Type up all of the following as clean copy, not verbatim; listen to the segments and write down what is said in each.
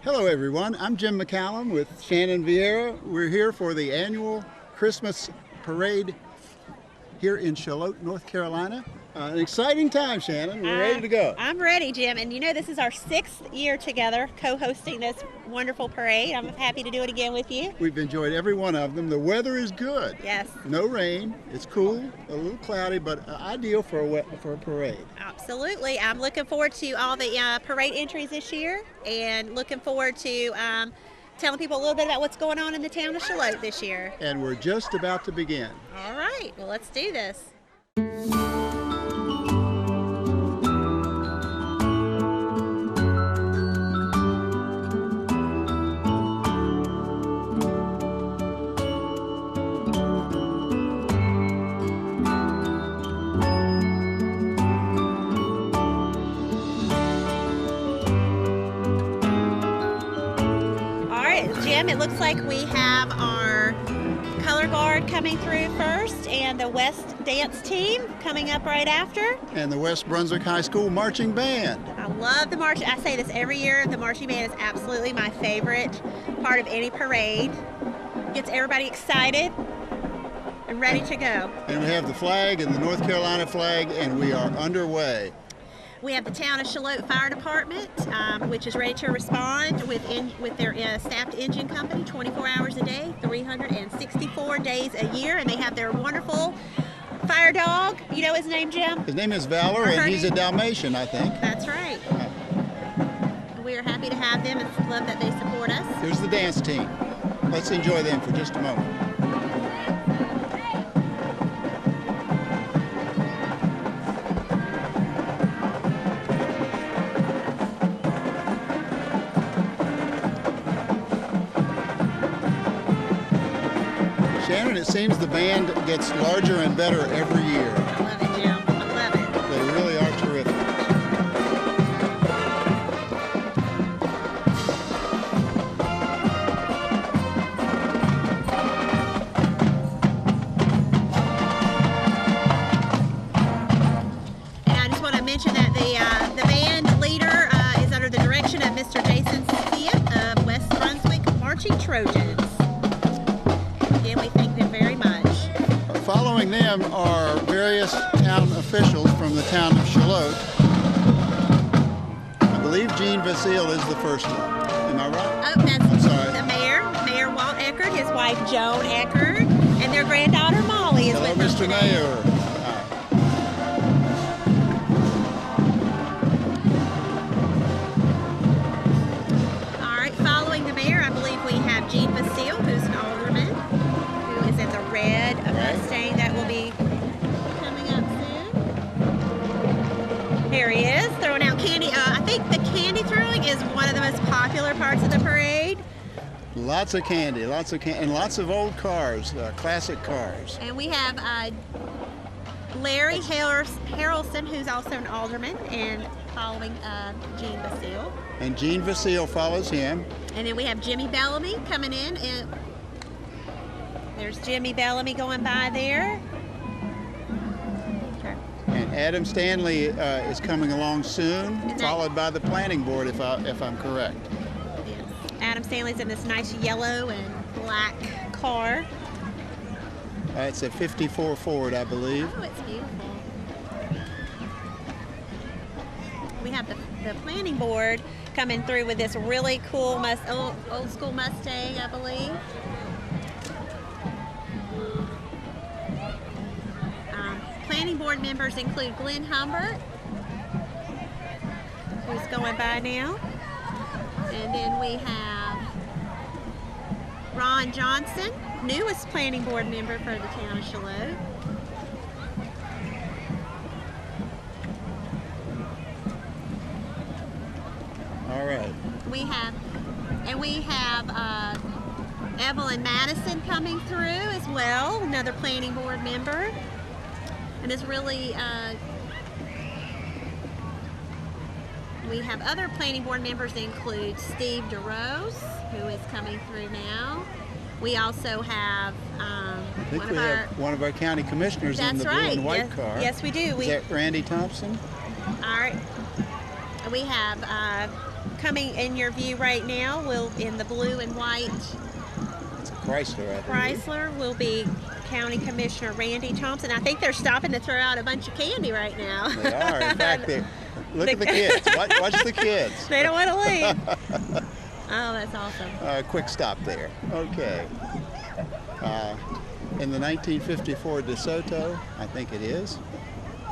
Hello everyone, I'm Jim MacCallum with Shannon Viera. We're here for the annual Christmas parade here in Shallotte, North Carolina. An exciting time, Shannon. We're ready to go. I'm ready, Jim. And you know, this is our 6th year together co-hosting this wonderful parade. I'm happy to do it again with you. We've enjoyed every one of them. The weather is good. Yes. No rain. It's cool, a little cloudy, but ideal for a parade. Absolutely. I'm looking forward to all the parade entries this year and looking forward to telling people a little bit about what's going on in the town of Shallotte this year. And we're just about to begin. All right. Well, let's do this. Jim, it looks like we have our color guard coming through first and the West dance team coming up right after. And the West Brunswick High School marching band. I love the march. I say this every year. The marching band is absolutely my favorite part of any parade. Gets everybody excited and ready to go. And we have the flag and the North Carolina flag, and we are underway. We have the Town of Shallotte Fire Department, which is ready to respond with their staffed engine company 24 hours a day, 364 days a year, and they have their wonderful fire dog. You know his name, Jim? His name is Valor, and he's a Dalmatian, I think. That's right. We are happy to have them and love that they support us. Here's the dance team. Let's enjoy them for just a moment. Shannon, it seems the band gets larger and better every year. I love it, Jim. I love it. They really are terrific. And I just want to mention that the band leader is under the direction of Mr. Jason Civic of West Brunswick Marching Trojans. We thank them very much. Following them are various town officials from the town of Shallotte. I believe Gene Vasile is the first one. Am I right? Oh, that's sorry. The Mayor Walt Eckert, his wife Joan Eckert, and their granddaughter Molly is Hello, with us Mr. today. Mayor. All right, following the mayor, I believe we have Gene Vasile, who's an alderman, who is in the red Mustang that will be coming up soon. Here he is, throwing out candy. I think the candy throwing is one of the most popular parts of the parade. Lots of candy, and lots of old cars, classic cars. And we have Larry Harrelson, who's also an alderman, and following Gene Vasile. And Gene Vasile follows him. And then we have Jimmy Bellamy coming in, and there's Jimmy Bellamy going by there. Okay. And Adam Stanley is coming along soon, followed by the planning board, if I'm correct. Yes. Adam Stanley's in this nice yellow and black car. It's a 54 Ford, I believe. Oh, it's beautiful. We have the planning board coming through with this really cool old school Mustang, I believe. Planning board members include Glenn Humbert, who's going by now. And then we have Ron Johnson, newest planning board member for the town of Shallotte. All right. We have Evelyn Madison coming through as well, another planning board member. And it's really, we have other planning board members that include Steve DeRose, who is coming through now. We also have one of our county commissioners in the blue and white car. Yes, we do. Is that Randy Thompson? All right. We have coming in your view right now will, in the blue and white It's a Chrysler, I believe. Chrysler, will be County Commissioner Randy Thompson. I think they're stopping to throw out a bunch of candy right now. They are. In fact, look at the kids. Watch the kids. They don't want to leave. Oh, that's awesome. Quick stop there. Okay. In the 1954 DeSoto, I think it is.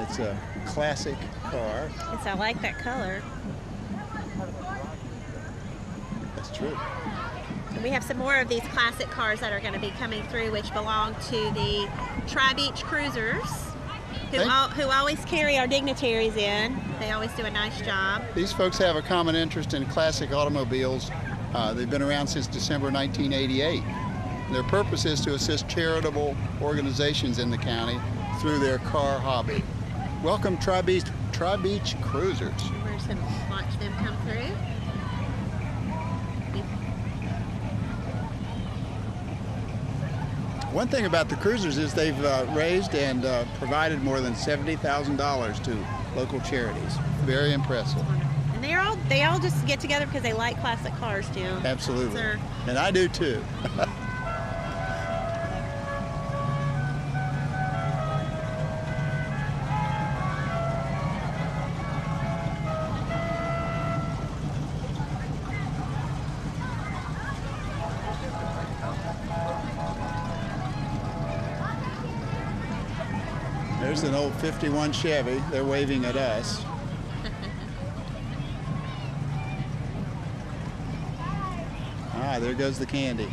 It's a classic car. Yes, I like that color. That's true. And we have some more of these classic cars that are going to be coming through, which belong to the Tri-Beach Cruisers, who always carry our dignitaries in. They always do a nice job. These folks have a common interest in classic automobiles. They've been around since December 1988. Their purpose is to assist charitable organizations in the county through their car hobby. Welcome, Tri-Beach Cruisers. We're just going to watch them come through. One thing about the Cruisers is they've raised and provided more than $70,000 to local charities. Very impressive. And they all just get together because they like classic cars, Jim. Absolutely. And I do too. There's an old 51 Chevy. They're waving at us. There goes the candy.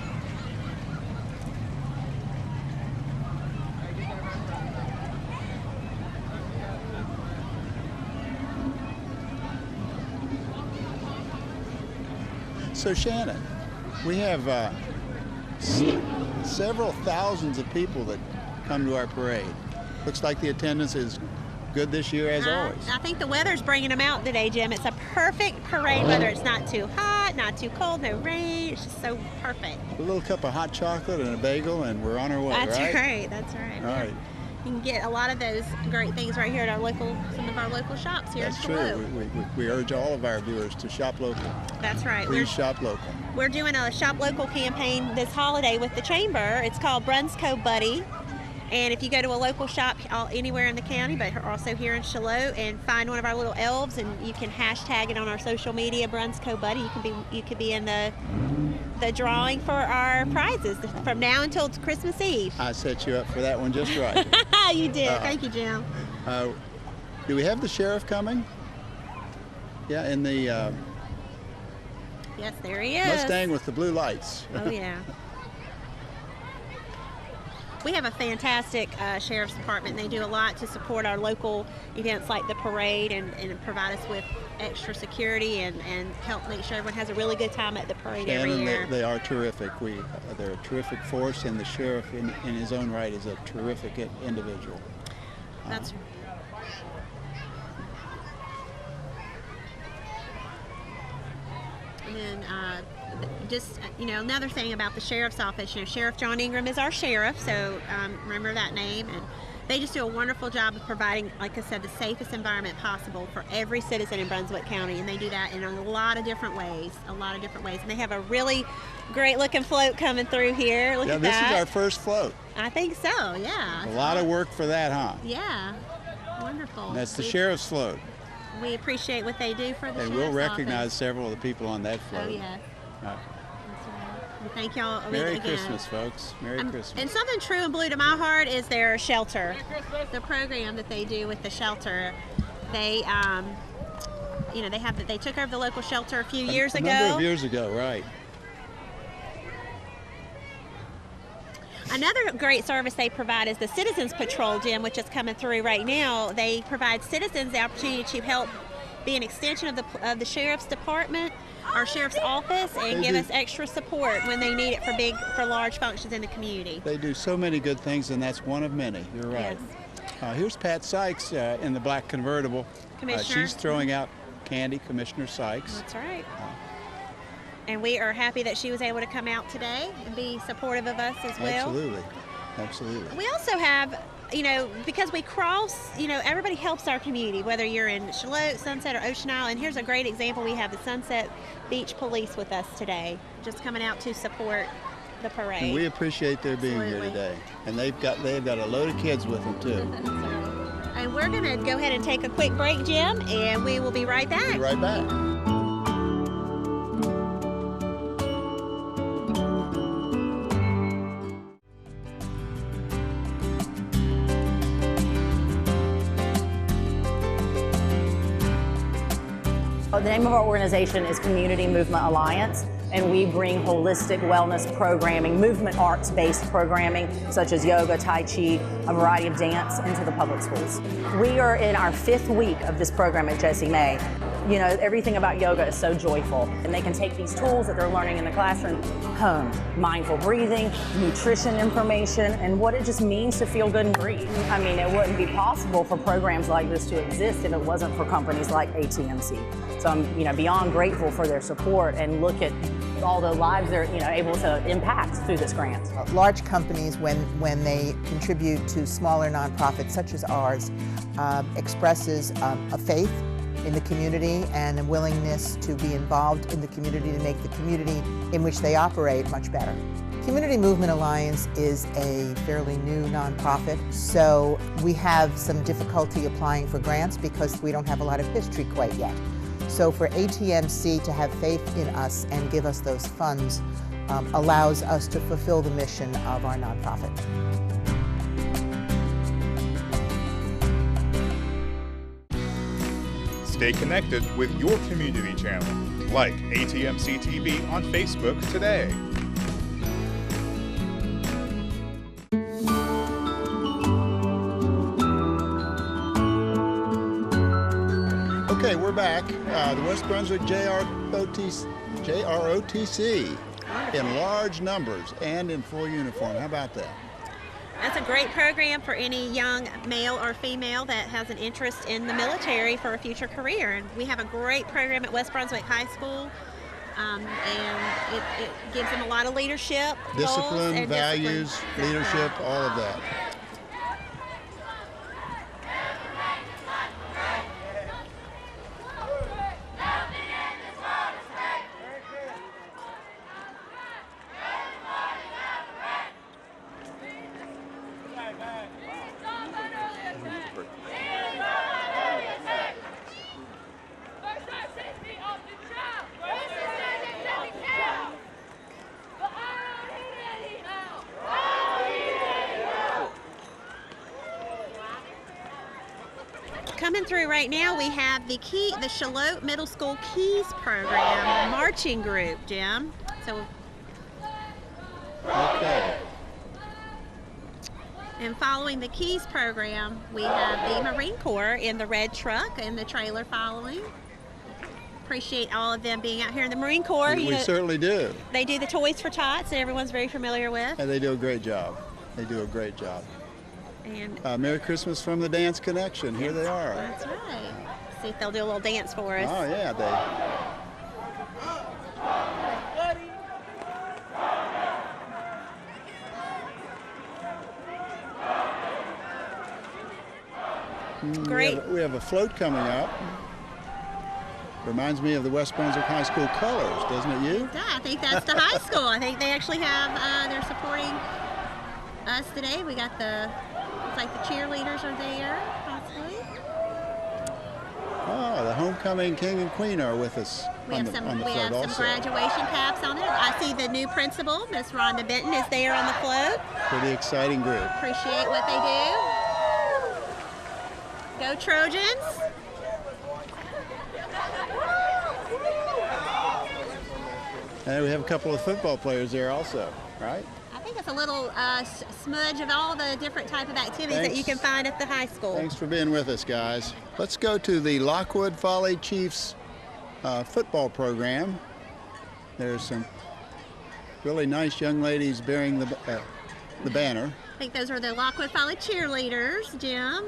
So Shannon, we have several thousands of people that come to our parade. Looks like the attendance is good this year as always. I think the weather's bringing them out today, Jim. It's a perfect parade weather. It's not too hot, not too cold, no rain. It's just so perfect. A little cup of hot chocolate and a bagel and we're on our way, That's right? right. That's right. All right. You can get a lot of those great things right here at some of our local shops here That's in Shallotte. true. We urge all of our viewers to shop local. That's right. Please shop local. We're doing a shop local campaign this holiday with the chamber. It's called Brunswick Buddy. And if you go to a local shop anywhere in the county, but also here in Shallotte, and find one of our little elves, and you can hashtag it on our social media, Brunswick Buddy, you could be in the drawing for our prizes from now until Christmas Eve. I set you up for that one just right. You did. Thank you, Jim. Do we have the sheriff coming? Yeah, in the Yes, there he is. Mustang with the blue lights. Oh, yeah. We have a fantastic sheriff's department. They do a lot to support our local events like the parade and provide us with extra security and help make sure everyone has a really good time at the parade every year. They are terrific. They're a terrific force, and the sheriff in his own right is a terrific individual. That's And then just, another thing about the sheriff's office, Sheriff John Ingram is our sheriff, so remember that name. And they just do a wonderful job of providing, like I said, the safest environment possible for every citizen in Brunswick County, and they do that in a lot of different ways, And they have a really great looking float coming through here. Look at that. This is our first float. I think so, yeah. A lot of work for that, huh? Yeah, wonderful. And that's the sheriff's float. We appreciate what they do for the sheriff's And we'll recognize office. several of the people on that float. Oh, yes. That's right. We thank y'all Merry again. Christmas, folks. Merry Christmas. And something true and blue to my heart is their shelter. The program that they do with the shelter. They, they took over the local shelter a few years ago. A number of years ago, right. Another great service they provide is the Citizens Patrol, Jim, which is coming through right now. They provide citizens the opportunity to help be an extension of the sheriff's department, our sheriff's office, and give us extra support when they need it for large functions in the community. They do so many good things, and that's one of many. You're right. Yes. Here's Pat Sykes in the black convertible. Commissioner. She's throwing out candy, Commissioner Sykes. That's right. And we are happy that she was able to come out today and be supportive of us as well. Absolutely. We also have you know, because we cross, you know, everybody helps our community, whether you're in Shallotte, Sunset, or Ocean Isle. And here's a great example. We have the Sunset Beach Police with us today, just coming out to support the parade. And we appreciate their being here today. And they've got a load of kids with them too. And we're going to go ahead and take a quick break, Jim, and we will be right back. Be right back. The name of our organization is Community Movement Alliance, and we bring holistic wellness programming, movement arts-based programming, such as yoga, tai chi, a variety of dance, into the public schools. We are in our 5th week of this program at Jessie May. You know, everything about yoga is so joyful, and they can take these tools that they're learning in the classroom home. Mindful breathing, nutrition information, and what it just means to feel good and breathe. I mean, it wouldn't be possible for programs like this to exist if it wasn't for companies like ATMC. So I'm, you know, beyond grateful for their support, and look at all the lives they're, you know, able to impact through this grant. Large companies, when they contribute to smaller nonprofits such as ours, expresses a faith in the community and a willingness to be involved in the community to make the community in which they operate much better. Community Movement Alliance is a fairly new nonprofit, so we have some difficulty applying for grants because we don't have a lot of history quite yet. So for ATMC to have faith in us and give us those funds allows us to fulfill the mission of our nonprofit. Stay connected with your community channel. Like ATMC TV on Facebook today. Okay, we're back. The West Brunswick JROTC in large numbers and in full uniform. How about that? That's a great program for any young male or female that has an interest in the military for a future career. And we have a great program at West Brunswick High School, and it gives them a lot of leadership, Discipline, and values, discipline. leadership, all of that. Coming through right now, we have the Shallotte Middle School Keys program marching group, Jim. So, Okay. and following the Keys program, we have the Marine Corps in the red truck and the trailer following. Appreciate all of them being out here in the Marine Corps. We certainly do. They do the Toys for Tots that everyone's very familiar with. And they do a great job. They do a great job. And Merry Christmas from the Dance Connection. Here they are. that's right. See if they'll do a little dance for us. Oh, yeah, Great. We have a float coming up. Reminds me of the West Brunswick High School colors, doesn't it you? Yeah, I think that's the high school. I think they actually have, they're supporting us today. We got it's like the cheerleaders are there, possibly. Oh, the homecoming king and queen are with us We on have the some float also. graduation caps on it. I see the new principal, Miss Rhonda Benton, is there on the float. Pretty exciting group. Appreciate what they do. Go Trojans. And we have a couple of football players there also, right? I think it's a little smudge of all the different type of activities that you can find at the high school. Thanks for being with us, guys. Let's go to the Lockwood Folly Chiefs football program. There's some really nice young ladies bearing the banner. I think those are the Lockwood Folly cheerleaders, Jim.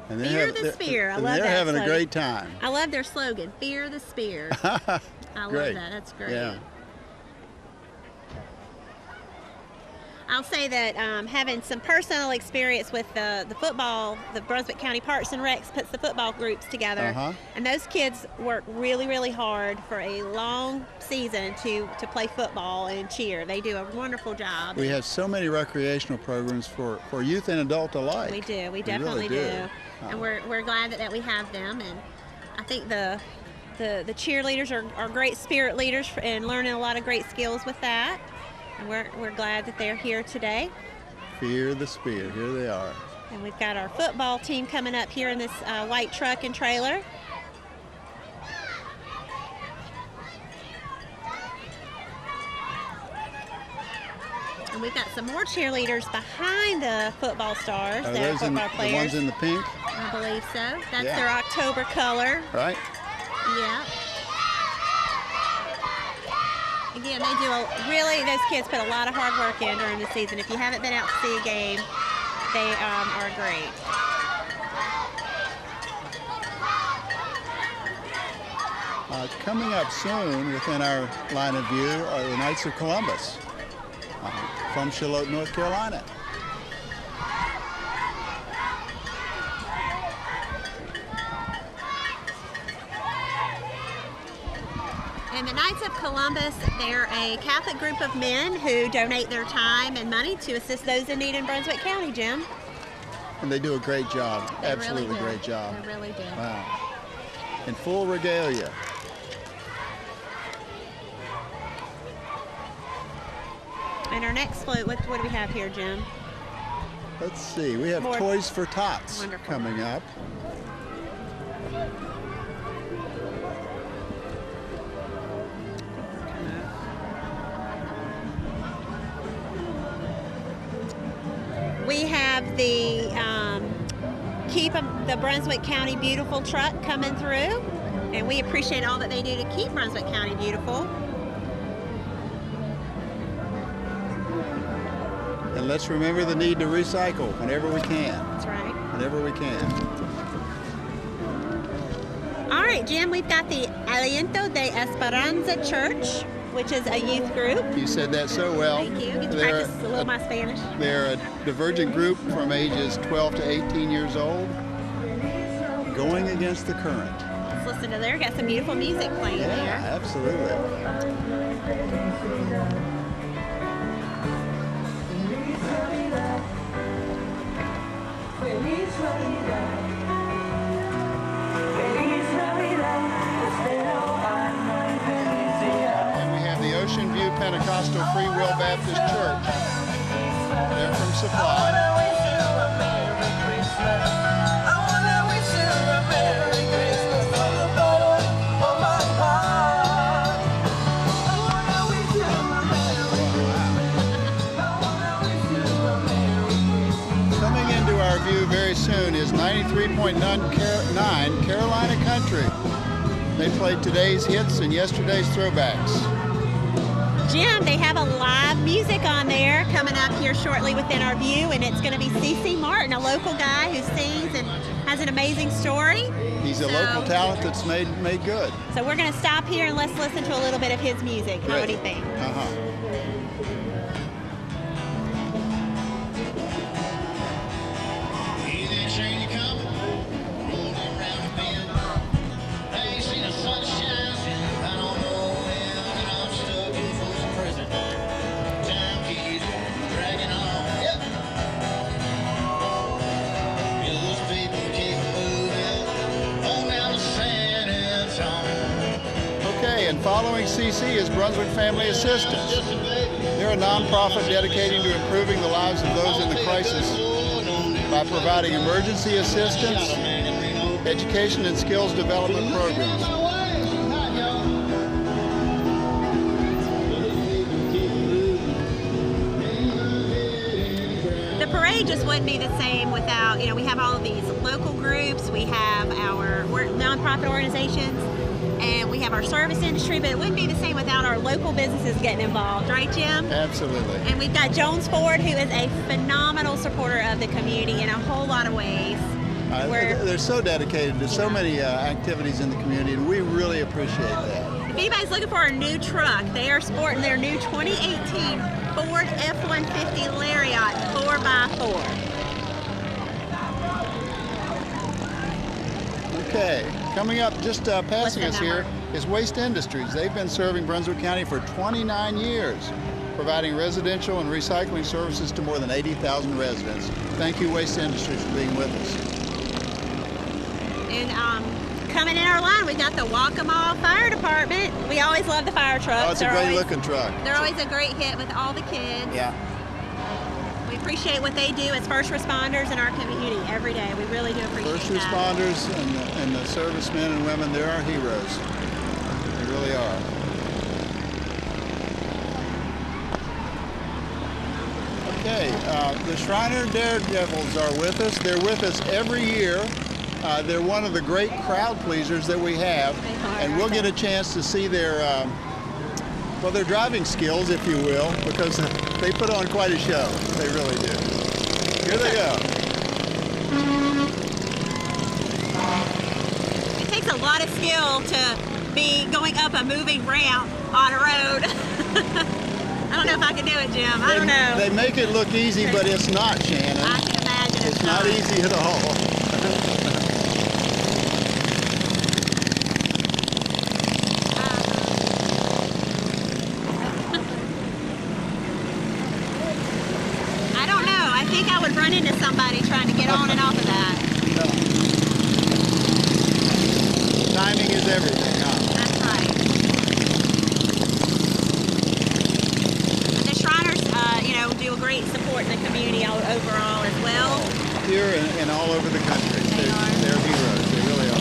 And Fear the Spear. I love that. They're having slogan. a great time. I love their slogan, Fear the Spear. I love Great. that. That's great. Yeah. I'll say that having some personal experience with the football, the Brunswick County Parks and Recs puts the football groups together, and those kids work really, really hard for a long season to play football and cheer. They do a wonderful job. We have so many recreational programs for youth and adult alike. We do. We definitely really do. And we're glad that we have them. And I think the cheerleaders are great spirit leaders and learning a lot of great skills with that. And we're glad that they're here today. Fear the Spear, here they are. And we've got our football team coming up here in this white truck and trailer. And we've got some more cheerleaders behind the football stars. Are They're those football players. the ones in the pink? I believe so. That's their October color. Right. Yeah. Again, they do those kids put a lot of hard work in during the season. If you haven't been out to see a game, they are great. Coming up soon within our line of view are the Knights of Columbus from Shallotte, North Carolina. And the Knights of Columbus, they're a Catholic group of men who donate their time and money to assist those in need in Brunswick County, Jim. And they do a great job. They Absolutely really do. great job. They really do. Wow. In full regalia. And our next float, what do we have here, Jim? Let's see. We have More. Toys for Tots Wonderful. coming up. We have the Keep the Brunswick County Beautiful truck coming through, and we appreciate all that they do to keep Brunswick County beautiful. And let's remember the need to recycle whenever we can. That's right. Whenever we can. All right, Jim, we've got the Aliento de Esperanza Church, which is a youth group. You said that so well. Thank you. Get to practice a little of my Spanish. They're a divergent group from ages 12 to 18 years old, going against the current. Let's listen to there. Got some beautiful music playing Yeah, there. absolutely. And we have the Ocean View Pentecostal Free Will Baptist Church. They're from Supply. Coming into our view very soon is 93.9 Carolina Country. They played today's hits and yesterday's throwbacks. Jim, they have a live music on there coming up here shortly within our view, and it's going to be C.C. Martin, a local guy who sings and has an amazing story. He's a local talent that's made good. So we're going to stop here and let's listen to a little bit of his music. What do you think? And following CC is Brunswick Family Assistance. They're a nonprofit dedicating to improving the lives of those in the crisis by providing emergency assistance, education, and skills development programs. The parade just wouldn't be the same without, we have all of these local groups, we have our nonprofit organizations, and we have our service industry, but it wouldn't be the same without our local businesses getting involved, right, Jim? Absolutely. And we've got Jones Ford, who is a phenomenal supporter of the community in a whole lot of ways. They're so dedicated to so many activities in the community, and we really appreciate that. If anybody's looking for a new truck, they are sporting their new 2018 Ford F-150 Lariat 4x4. Okay, coming up just passing us here is Waste Industries. They've been serving Brunswick County for 29 years, providing residential and recycling services to more than 80,000 residents. Thank you, Waste Industries, for being with us. And coming in our line, we got the Waccamaw Fire Department. We always love the fire trucks. Oh, it's a great looking truck. They're always a great hit with all the kids. Yeah. We appreciate what they do as first responders in our community every day. We really do appreciate First that. responders and the servicemen and women, they're our heroes. They really are. Okay, the Shriner Daredevils are with us. They're with us every year. They're one of the great crowd pleasers that we have, and we'll get a chance to see their well, their driving skills, if you will, because they put on quite a show. They really do. Here they go. It takes a lot of skill to be going up a moving ramp on a road. I don't know if I can do it, Jim. I don't know. They make it look easy, but it's not, Shannon. I can imagine It's not easy at all. I don't know. I think I would run into somebody trying to get on and off of that. No. Timing is everything, huh? That's right. The Shriners, do a great support in the community overall as well. Here and all over the country. They are. They're heroes. They really are.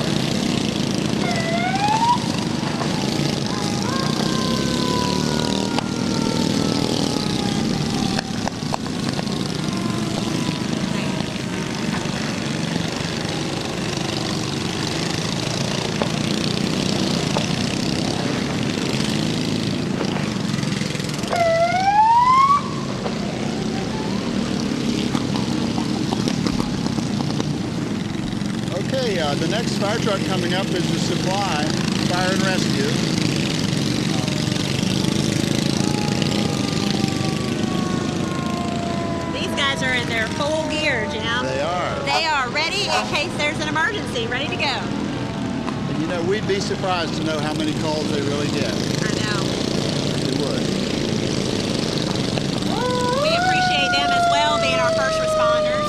Okay, the next fire truck coming up is the Supply Fire and Rescue. These guys are in their full gear, Jim. They are. They are ready in case there's an emergency, ready to go. And you know, we'd be surprised to know how many calls they really get. I know. We would. We appreciate them as well, being our first responders.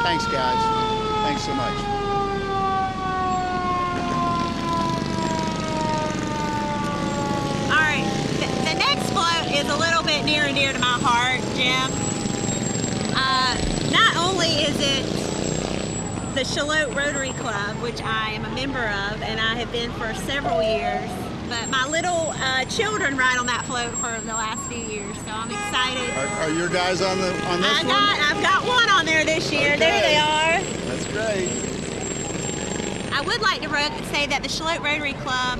Thanks, guys. Thanks so much. All right, the next float is a little bit near and dear to my heart, Jim. Not only is it the Shallotte Rotary Club, which I am a member of, and I have been for several years, but my little children ride on that float for the last few years, so I'm excited. Are your guys on this one? I've got one on there this year. Okay. There they are. That's great. I would like to say that the Shallotte Rotary Club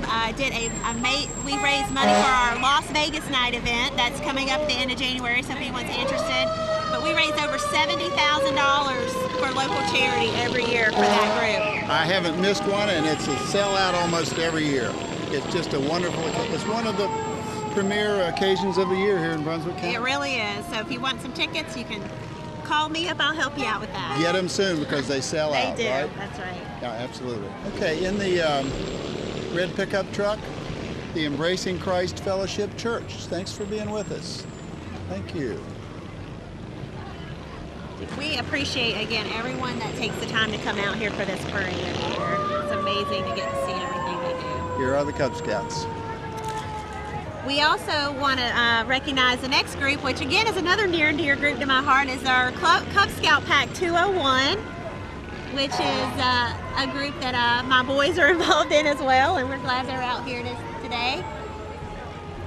we raised money for our Las Vegas night event that's coming up at the end of January, so if anyone's interested. But we raised over $70,000 for local charity every year for that group. I haven't missed one, and it's a sellout almost every year. It's just a wonderful, it's one of the premier occasions of the year here in Brunswick County. It really is. So if you want some tickets, you can call me up. I'll help you out with that. Get them soon because they sell out, They do. right? That's right. Yeah, absolutely. Okay, in the red pickup truck, the Embracing Christ Fellowship Church. Thanks for being with us. Thank you. We appreciate, again, everyone that takes the time to come out here for this parade every year. It's amazing to get to see everything they do. Here are the Cub Scouts. We also want to recognize the next group, which again is another near and dear group to my heart, is our Cub Scout Pack 201, which is a group that my boys are involved in as well, and we're glad they're out here today.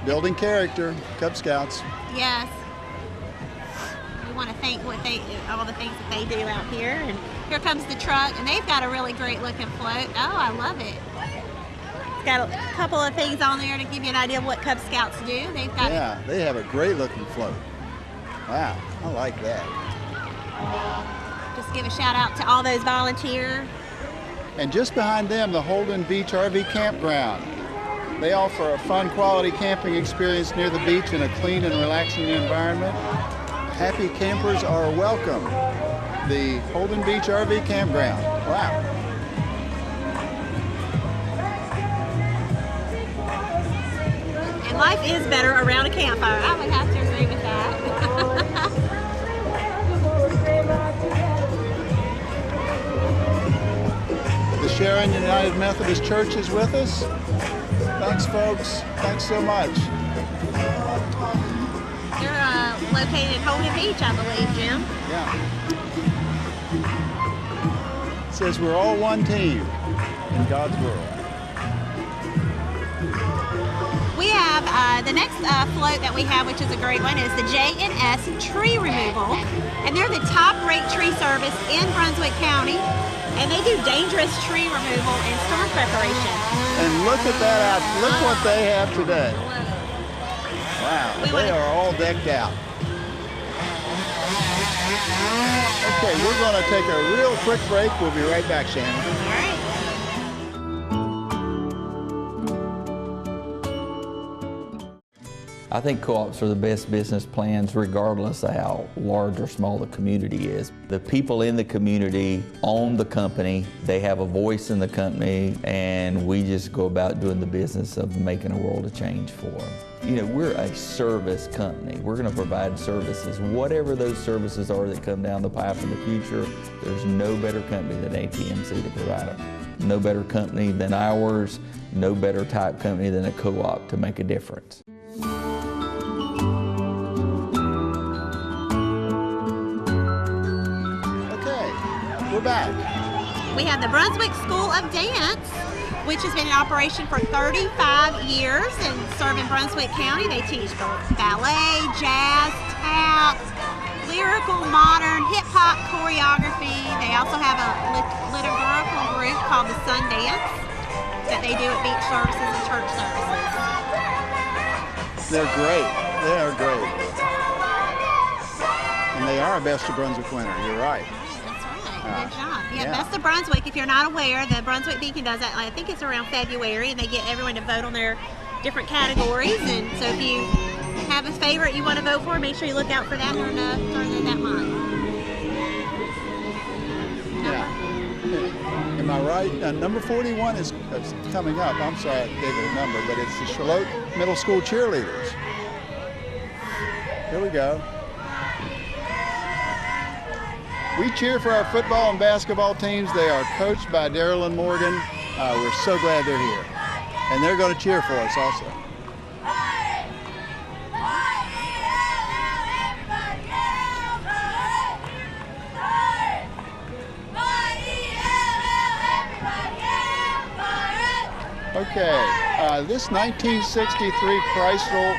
Building character, Cub Scouts. Yes. We want to thank all the things that they do out here. And here comes the truck, and they've got a really great looking float. Oh, I love it. It's got a couple of things on there to give you an idea of what Cub Scouts do. Yeah, they have a great looking float. Wow, I like that. Just give a shout out to all those volunteers And just behind them, the Holden Beach RV Campground. They offer a fun quality camping experience near the beach in a clean and relaxing environment. Happy campers are welcome. The Holden Beach RV Campground. Wow. And life is better around a campfire. I would have to agree with that. The Sharon United Methodist Church is with us. Thanks, folks. Thanks so much. They're located in Holden Beach, I believe, Jim. Yeah. It says we're all one team in God's world. We have the next float that we have, which is a great one, is the J&S Tree Removal. And they're the top-rate tree service in Brunswick County. And they do dangerous tree removal and storm preparation. And look at that out. Look what they have today. Wow, they are all decked out. Okay, we're going to take a real quick break. We'll be right back, Shannon. All right. I think co-ops are the best business plans regardless of how large or small the community is. The people in the community own the company, they have a voice in the company, and we just go about doing the business of making a world of change for them. You know, we're a service company. We're going to provide services. Whatever those services are that come down the pipe in the future, there's no better company than ATMC to provide them. No better company than ours, no better type company than a co-op to make a difference. We're back. We have the Brunswick School of Dance, which has been in operation for 35 years and serving Brunswick County. They teach ballet, jazz, tap, lyrical, modern, hip-hop choreography. They also have a liturgical group called the Sun Dance that they do at beach services and church services. They're great. They are great. And they are a Best of Brunswick winner. You're right. Good job. Yeah, Best of Brunswick. If you're not aware, the Brunswick Beacon does that. I think it's around February, and they get everyone to vote on their different categories. And so if you have a favorite you want to vote for, make sure you look out for that during that month. Yeah. Am I right? Number 41 is coming up. I'm sorry I gave it a number, but it's the Shallotte Middle School Cheerleaders. Here we go. We cheer for our football and basketball teams. They are coached by Daryl and Morgan. We're so glad they're here. And they're going to cheer for us also. Okay, this 1963 Chrysler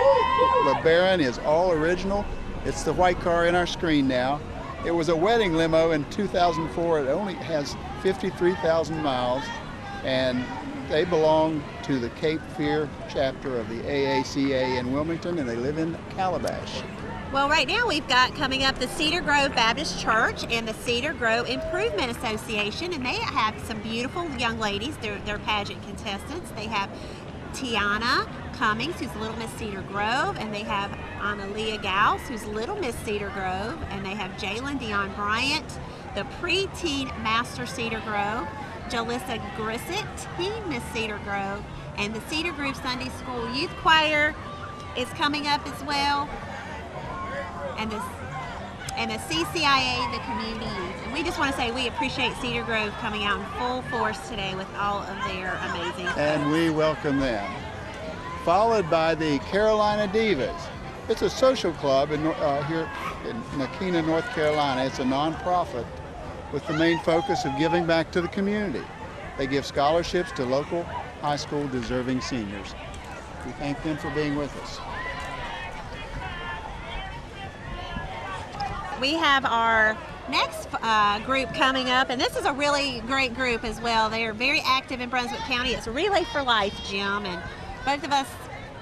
LeBaron is all original. It's the white car in our screen now. It was a wedding limo in 2004. It only has 53,000 miles, and they belong to the Cape Fear chapter of the AACA in Wilmington, and they live in Calabash. Well, right now we've got coming up the Cedar Grove Baptist Church and the Cedar Grove Improvement Association, and they have some beautiful young ladies. They're pageant contestants. They have Tiana Cummings, who's Little Miss Cedar Grove, and they have Analia Gauss, who's Little Miss Cedar Grove, and they have Jalen Dion Bryant, the preteen Master Cedar Grove, Jalissa Grissett, Teen Miss Cedar Grove, and the Cedar Grove Sunday School Youth Choir is coming up as well, and the CCIA, the community youth. And we just want to say we appreciate Cedar Grove coming out in full force today with all of their amazing folks. And we welcome them. Followed by the Carolina Divas. It's a social club here in Nakina, North Carolina. It's a nonprofit with the main focus of giving back to the community. They give scholarships to local high school deserving seniors. We thank them for being with us. We have our next group coming up, and this is a really great group as well. They are very active in Brunswick County. It's Relay for Life, Jim, and both of us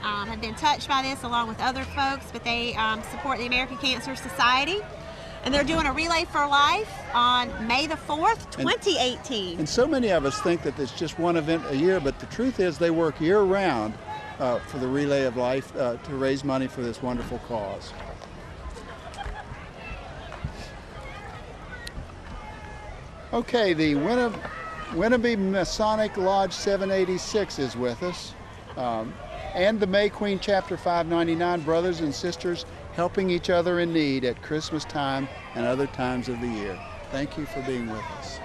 have been touched by this along with other folks, but they support the American Cancer Society. And they're doing a Relay for Life on May the 4th, 2018. And so many of us think that it's just one event a year, but the truth is they work year-round for the Relay of Life to raise money for this wonderful cause. Okay, the Winnipeg Masonic Lodge 786 is with us, and the May Queen Chapter 599 brothers and sisters helping each other in need at Christmas time and other times of the year. Thank you for being with us.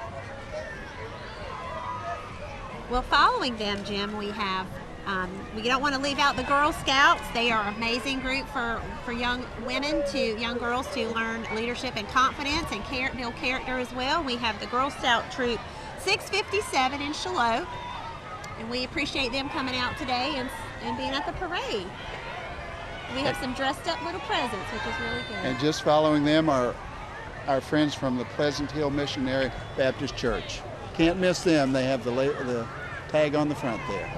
Well, following them, Jim, we have, we don't want to leave out the Girl Scouts. They are an amazing group for young women, young girls to learn leadership and confidence and build character as well. We have the Girl Scout Troop 657 in Shallotte, and we appreciate them coming out today and being at the parade. We have some dressed up little presents, which is really good. And just following them are our friends from the Pleasant Hill Missionary Baptist Church. Can't miss them. They have the tag on the front there.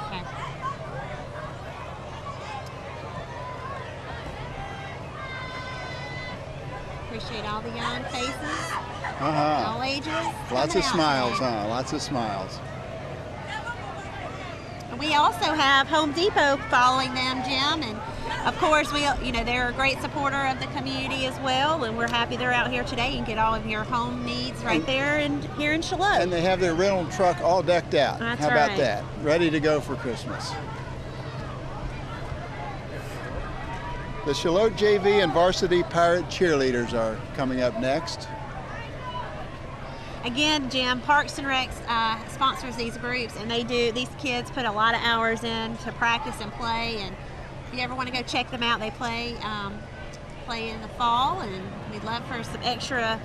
Okay. Appreciate all the young faces, all ages. Lots of coming out smiles, today. Lots of smiles. We also have Home Depot following them, Jim, and of course they're a great supporter of the community as well, and we're happy they're out here today and get all of your home needs right there and here in Shallotte. And they have their rental truck all decked out. That's How about right. that? Ready to go for Christmas. The Shallotte JV and Varsity Pirate cheerleaders are coming up next. Again, Jim, Parks and Rec sponsors these groups, and these kids put a lot of hours in to practice and play, and if you ever want to go check them out, they play in the fall, and we'd love for some extra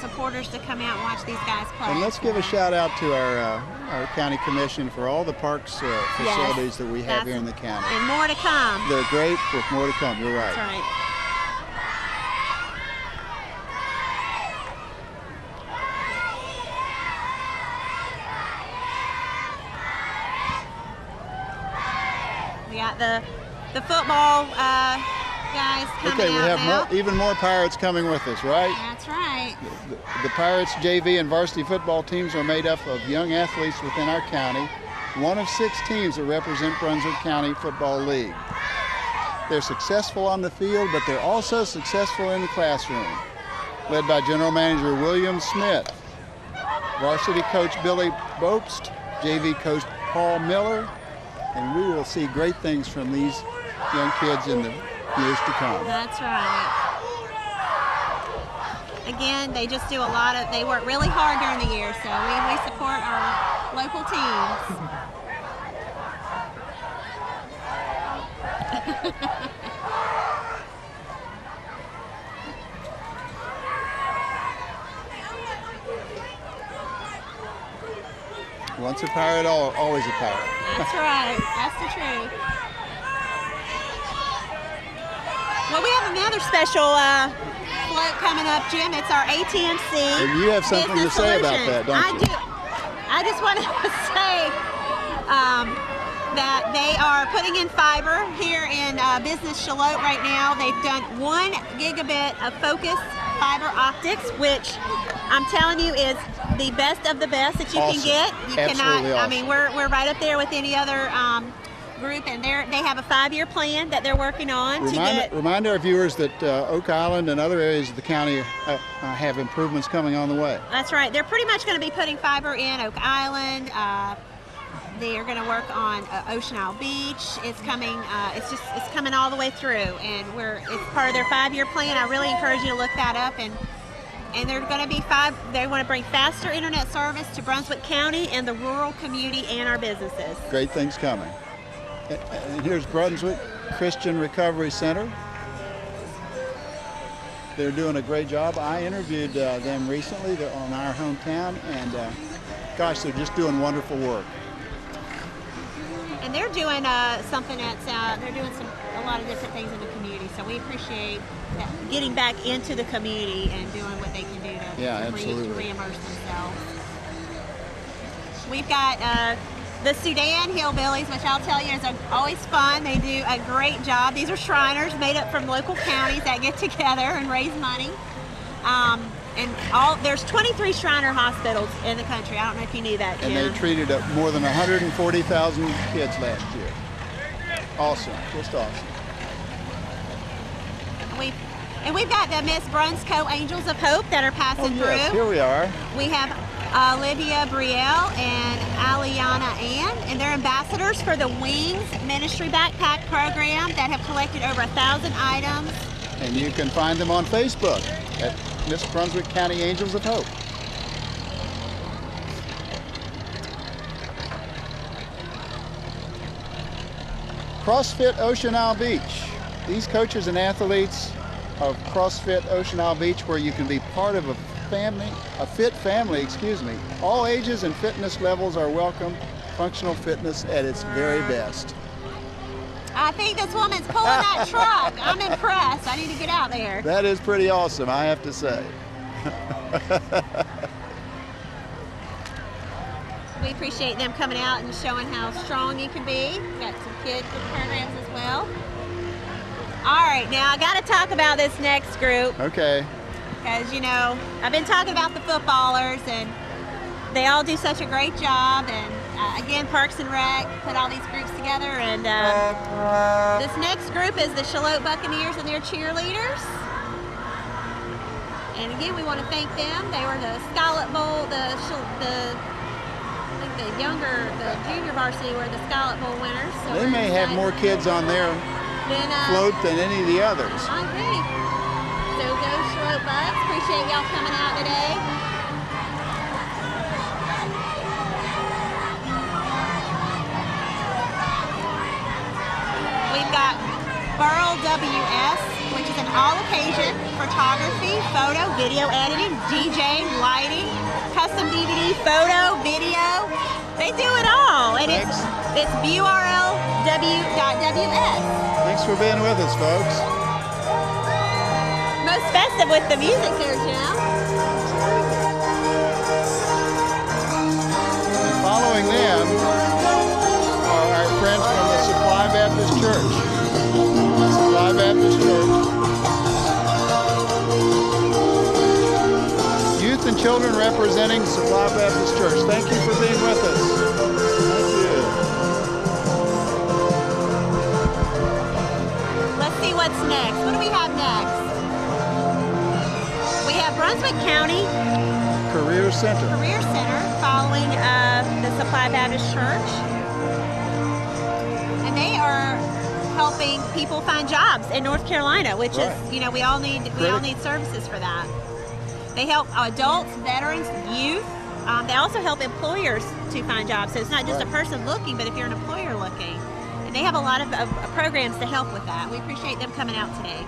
supporters to come out and watch these guys play. And let's give a shout out to our county commission for all the parks facilities that we have here in the county. And more to come. They're great, with more to come. You're right. That's right. We got the football guys coming Okay, we out have now. even more Pirates coming with us, right? That's right. The Pirates JV and varsity football teams are made up of young athletes within our county, one of 6 teams that represent Brunswick County Football League. They're successful on the field, but they're also successful in the classroom. Led by General Manager William Smith, varsity coach Billy Bopst, JV coach Paul Miller, and we will see great things from these young kids in the years to come. That's right. Again, they just do they work really hard during the year, so we support our local teams. Once a pirate, always a pirate. That's right. That's the truth. Well, we have another special float coming up, Jim. It's our ATMC. And you have something to Business say about Solutions. that, don't you? I do. I just wanted to say that they are putting in fiber here in Business Shallotte right now. They've done 1 gigabit of focus fiber optics, which I'm telling you is the best of the best that you Awesome. can get. You Absolutely cannot. awesome. I mean, we're right up there with any other group, and they have a 5-year plan that they're working on Remind our viewers that Oak Island and other areas of the county have improvements coming on the way. That's right. They're pretty much going to be putting fiber in Oak Island. They are going to work on Ocean Isle Beach. It's coming. It's coming all the way through, and it's part of their 5-year plan. I really encourage you to look that up, and they're going to be They want to bring faster internet service to Brunswick County and the rural community and our businesses. Great things coming. And here's Brunswick Christian Recovery Center. They're doing a great job. I interviewed them recently. They're on Our Hometown, and gosh, they're just doing wonderful work. And they're doing something that's they're doing a lot of different things in the community. So we appreciate that, getting back into the community and doing what they can do to Absolutely. reimmerse themselves. We've got the Sudan Hillbillies, which I'll tell you is always fun. They do a great job. These are Shriners made up from local counties that get together and raise money. There's 23 Shriner hospitals in the country. I don't know if you knew that, Jim. And they treated more than 140,000 kids last year. Awesome, just awesome. We've got the Miss Brunswick Angels of Hope that are passing through. Yes, here we are. We have Olivia Brielle and Aliana Ann, and they're ambassadors for the Wings Ministry Backpack Program that have collected over 1,000 items. And you can find them on Facebook at Miss Brunswick County Angels of Hope. CrossFit Ocean Isle Beach. These coaches and athletes of CrossFit Ocean Isle Beach, where you can be part of a fit family, All ages and fitness levels are welcome. Functional fitness at its very best. I think this woman's pulling that truck. I'm impressed. I need to get out there. That is pretty awesome, I have to say. We appreciate them coming out and showing how strong you can be. Got some kids with programs as well. All right, now I got to talk about this next group. Okay. Because, you know, I've been talking about the footballers, and they all do such a great job. And again, Parks and Rec put all these groups together. And this next group is the Shallotte Buccaneers and their cheerleaders. And again, we want to thank them. They were the Scarlet Bowl, the junior varsity were the Scarlet Bowl winners. So they may have more kids on their float than any of the others. I agree. So go Shallotte Bucks. Appreciate y'all coming out today. We've got Burl WS, which is an all-occasion photography, photo, video editing, DJ, lighting, custom DVD, photo, video. They do it all, and it's burlw.ws. Thanks for being with us, folks. Most festive with the music here, Jim. And following them are our friends from the Supply Baptist Church. Supply Baptist Church. Youth and children representing Supply Baptist Church. Thank you for being with us. Thank you. Let's see what's next. What do we have next? We have Brunswick County Career Center. Following the Supply Baptist Church. And they are helping people find jobs in North Carolina, which is, you know, we all need services for that. They help adults, veterans, youth. They also help employers to find jobs. So it's not just a person looking, but if you're an employer looking. And they have a lot of programs to help with that. We appreciate them coming out today.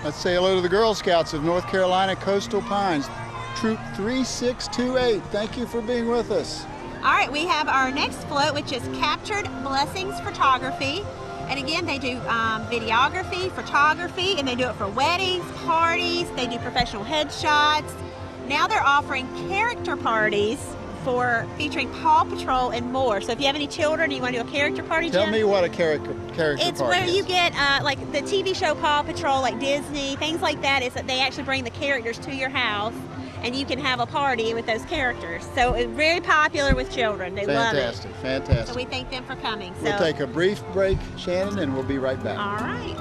Let's say hello to the Girl Scouts of North Carolina Coastal Pines, Troop 3628. Thank you for being with us. All right, we have our next float, which is Captured Blessings Photography. And again, they do videography, photography, and they do it for weddings, parties. They do professional headshots. Now they're offering character parties featuring Paw Patrol and more. So if you have any children and you want to do a character party, Tell me what a character party It's where you get like the TV show Paw Patrol, like Disney, things like that. Is that they actually bring the characters to your house, and you can have a party with those characters. So it's very popular with children. They love it. Fantastic. So we thank them for coming. So we'll take a brief break, Shannon, and we'll be right back. All right.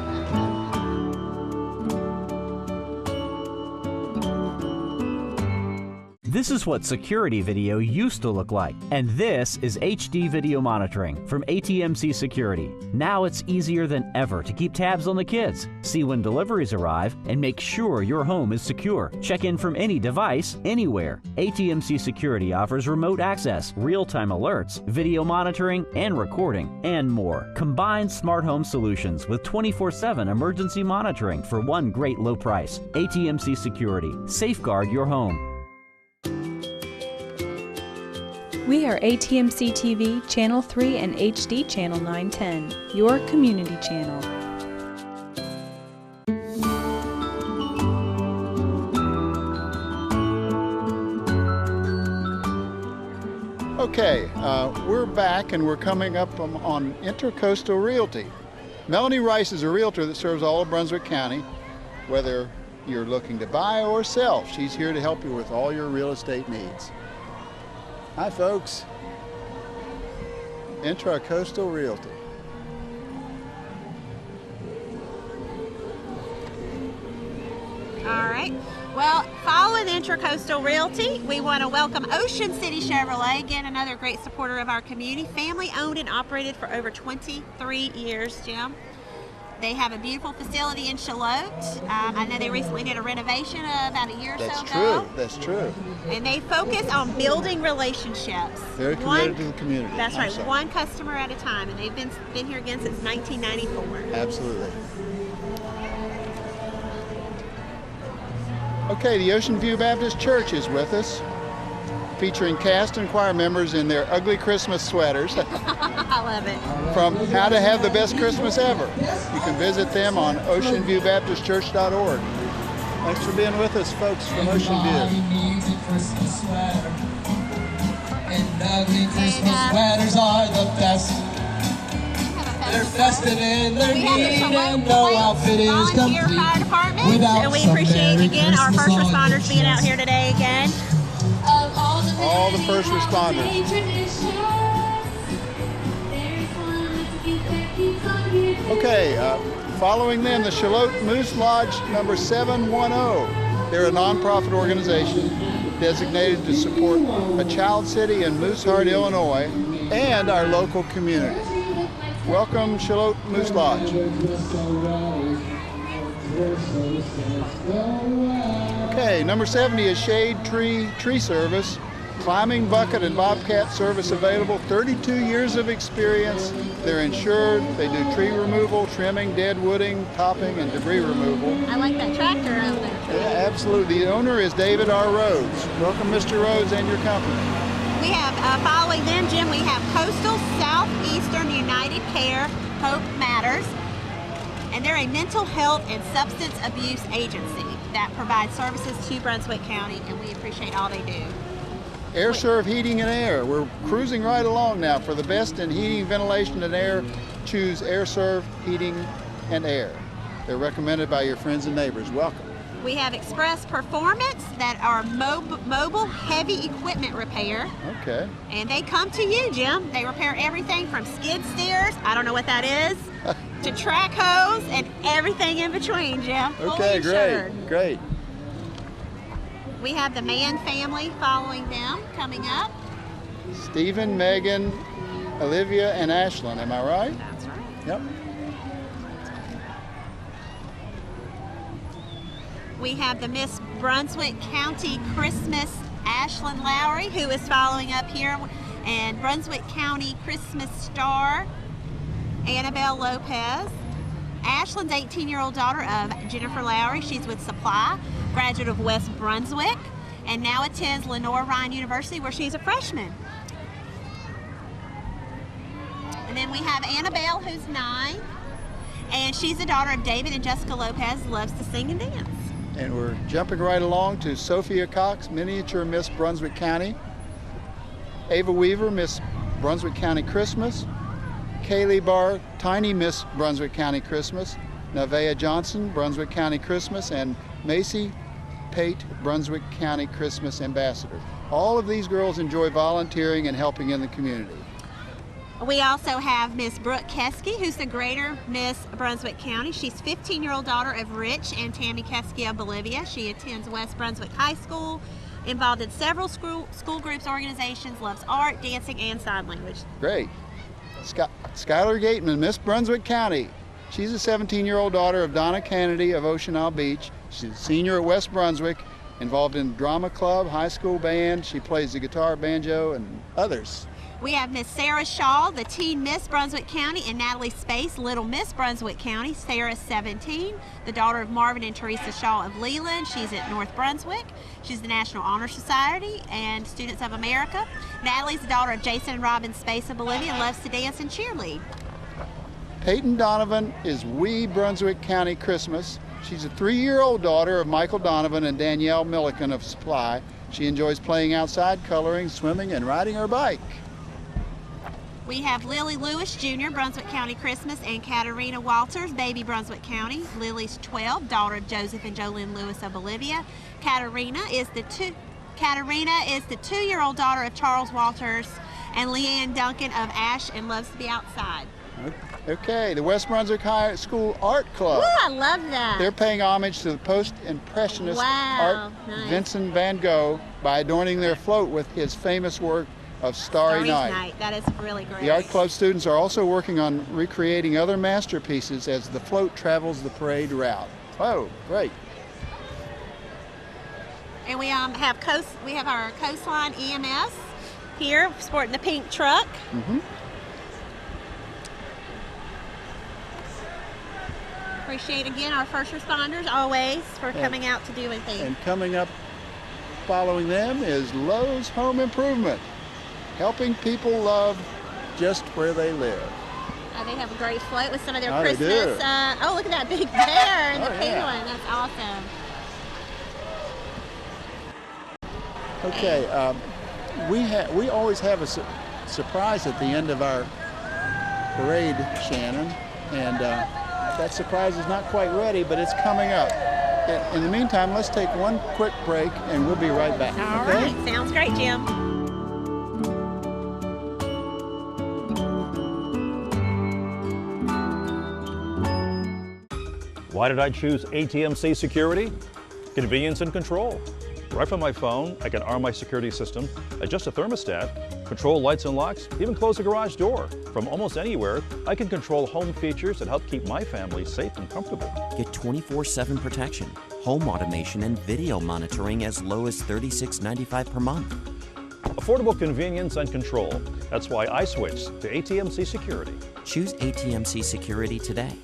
This is what security video used to look like, and this is HD video monitoring from ATMC Security. Now it's easier than ever to keep tabs on the kids, see when deliveries arrive, and make sure your home is secure. Check in from any device, anywhere. ATMC Security offers remote access, real-time alerts, video monitoring and recording, and more. Combine smart home solutions with 24/7 emergency monitoring for one great low price. ATMC Security. Safeguard your home. We are ATMC TV, Channel 3 and HD Channel 910, your community channel. Okay, we're back and we're coming up on Intercoastal Realty. Melanie Rice is a realtor that serves all of Brunswick County. Whether you're looking to buy or sell, she's here to help you with all your real estate needs. Hi folks, Intracoastal Realty. All right. Well, following Intracoastal Realty, we want to welcome Ocean City Chevrolet, again, another great supporter of our community. Family owned and operated for over 23 years, Jim. They have a beautiful facility in Shallotte. I know they recently did a renovation about a year or so ago. That's true. And they focus on building relationships. Very committed to the community. That's right, one customer at a time, and they've been here again since 1994. Absolutely. Okay, the Ocean View Baptist Church is with us, featuring cast and choir members in their ugly Christmas sweaters. I love it. From How to Have the Best Christmas Ever. You can visit them on oceanviewbaptistchurch.org. Thanks for being with us, folks, from Ocean View. And ugly Christmas sweaters are the best. They're festive and they're neat, and no outfit is complete Fire Department, without and we some appreciate Merry again our Christmas first on responders your being out chest. here today again. All the first responders. Okay, following them, the Shallotte Moose Lodge number 710. They're a nonprofit organization designated to support a child city in Mooseheart, Illinois, and our local community. Welcome, Shallotte Moose Lodge. Okay, number 70 is Shade Tree Service. Climbing bucket and bobcat service available. 32 years of experience. They're insured. They do tree removal, trimming, dead wooding, topping, and debris removal. I like that tractor over there. Yeah, absolutely. The owner is David R. Rhodes. Welcome, Mr. Rhodes, and your company. We have, following them, Jim, we have Coastal Southeastern United Care Hope Matters. And they're a mental health and substance abuse agency that provides services to Brunswick County, and we appreciate all they do. AirServe Heating and Air. We're cruising right along now. For the best in heating, ventilation, and air, choose AirServe Heating and Air. They're recommended by your friends and neighbors. Welcome. We have Express Performance that are mobile heavy equipment repair. Okay. And they come to you, Jim. They repair everything from skid steers, I don't know what that is, to track hose and everything in between, Jim. Okay, great. We have the Mann family following them coming up. Stephen, Megan, Olivia, and Ashlyn. Am I right? That's right. Yep. We have the Miss Brunswick County Christmas, Ashlyn Lowry, who is following up here, and Brunswick County Christmas star, Annabelle Lopez. Ashlyn's 18-year-old daughter of Jennifer Lowry. She's with Supply, graduate of West Brunswick, and now attends Lenore Ryan University, where she's a freshman. And then we have Annabelle, who's 9, and she's the daughter of David and Jessica Lopez, loves to sing and dance. And we're jumping right along to Sophia Cox, miniature Miss Brunswick County. Ava Weaver, Miss Brunswick County Christmas. Kaylee Barr, Tiny Miss Brunswick County Christmas. Nevaeh Johnson, Brunswick County Christmas. And Macy Pate, Brunswick County Christmas Ambassador. All of these girls enjoy volunteering and helping in the community. We also have Miss Brooke Keski, who's the greater Miss Brunswick County. She's 15-year-old daughter of Rich and Tammy Keski of Bolivia. She attends West Brunswick High School, involved in several school groups, organizations, loves art, dancing, and sign language. Great. Skylar Gateman, Miss Brunswick County. She's a 17-year-old daughter of Donna Kennedy of Ocean Isle Beach. She's a senior at West Brunswick, involved in drama club, high school band. She plays the guitar, banjo, and others. We have Miss Sarah Shaw, the teen Miss Brunswick County, and Natalie Space, Little Miss Brunswick County. Sarah's 17, the daughter of Marvin and Teresa Shaw of Leland. She's at North Brunswick. She's the National Honor Society and Students of America. Natalie's the daughter of Jason and Robin Space of Bolivia and loves to dance and cheerlead. Peyton Donovan is Wee Brunswick County Christmas. She's a 3-year-old daughter of Michael Donovan and Danielle Milliken of Supply. She enjoys playing outside, coloring, swimming, and riding her bike. We have Lily Lewis Jr., Brunswick County Christmas, and Katarina Walters, baby Brunswick County. Lily's 12, daughter of Joseph and Jolynn Lewis of Bolivia. Katarina is the 2-year-old daughter of Charles Walters and Leanne Duncan of Ash and loves to be outside. Okay, the West Brunswick High School Art Club. Ooh, I love that. They're paying homage to the post-impressionist Wow, art nice. Vincent van Gogh by adorning their float with his famous work of Starry Night. That is really great. The art club students are also working on recreating other masterpieces as the float travels the parade route. Oh, great. And we have our Coastline EMS here sporting the pink truck. Mm-hmm. Appreciate again our first responders always for coming out to do anything. And coming up following them is Lowe's Home Improvement, helping people love just where they live. They have a great float with some of their Oh, Christmas. they do. Oh, look at that big bear and the penguin. That's awesome. Okay, we always have a surprise at the end of our parade, Shannon, and that surprise is not quite ready, but it's coming up. In the meantime, let's take one quick break and we'll be right back. All okay? right, sounds great, Jim. Why did I choose ATMC Security? Convenience and control. Right from my phone, I can arm my security system, adjust a thermostat, control lights and locks, even close a garage door. From almost anywhere, I can control home features that help keep my family safe and comfortable. Get 24/7 protection, home automation, and video monitoring as low as $36.95 per month. Affordable convenience and control. That's why I switched to ATMC Security. Choose ATMC Security today.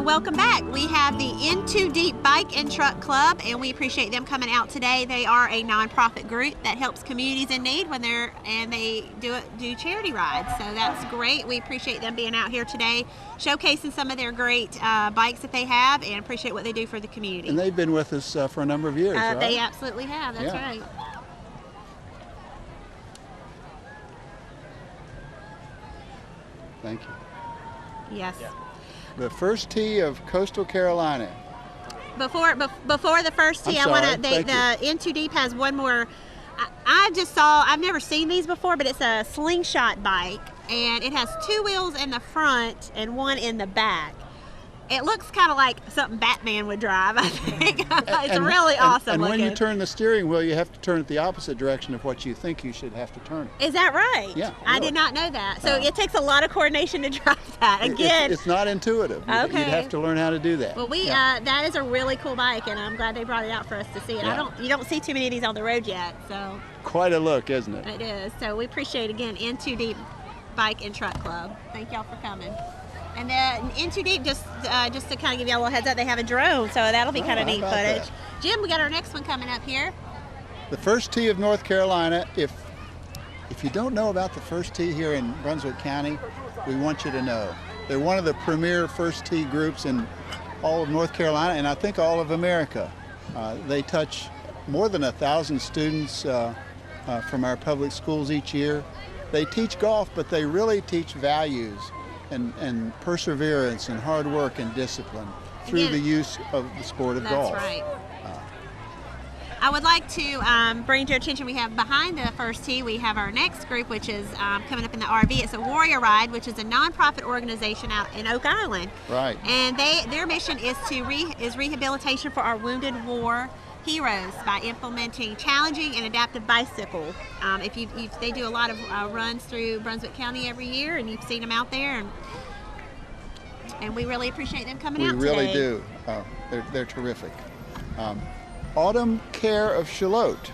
Welcome back. We have the In Too Deep Bike and Truck Club, and we appreciate them coming out today. They are a nonprofit group that helps communities in need they do charity rides. So that's great. We appreciate them being out here today, showcasing some of their great bikes that they have, and appreciate what they do for the community. And they've been with us for a number of years, right? They absolutely have. That's right. Thank you. Yes. Yeah. The first tee of Coastal Carolina. Before the first tee, the In Too Deep has one more. I've never seen these before, but it's a slingshot bike, and it has 2 wheels in the front and 1 in the back. It looks kind of like something Batman would drive, I think. It's really awesome and looking. when you turn the steering wheel, you have to turn it the opposite direction of what you think you should have to turn it. Is that right? Yeah. I really. did not know that. So it takes a lot of coordination to drive that. Again, it's not intuitive. Okay. You'd have to learn how to do that. Well, that is a really cool bike, and I'm glad they brought it out for us to see it. Yeah. You don't see too many of these on the road yet, so. Quite a look, isn't it? It is. So we appreciate, again, In Too Deep Bike and Truck Club. Thank y'all for coming. And then In Too Deep, just to kind of give y'all a little heads up, they have a drone, so that'll be kind of neat footage. That? Jim, we got our next one coming up here. The first tee of North Carolina. If you don't know about the first tee here in Brunswick County, we want you to know. They're one of the premier first tee groups in all of North Carolina, and I think all of America. They touch more than 1,000 students from our public schools each year. They teach golf, but they really teach values and perseverance and hard work and discipline through the use of the sport of golf. That's right. I would like to bring to your attention, we have behind the first tee, we have our next group, which is coming up in the RV. It's a Warrior Ride, which is a nonprofit organization out in Oak Island. Right. And their mission is rehabilitation for our wounded war heroes by implementing challenging and adaptive bicycle. They do a lot of runs through Brunswick County every year, and you've seen them out there, and we really appreciate them coming out today. We really do. They're terrific. Autumn Care of Shallotte,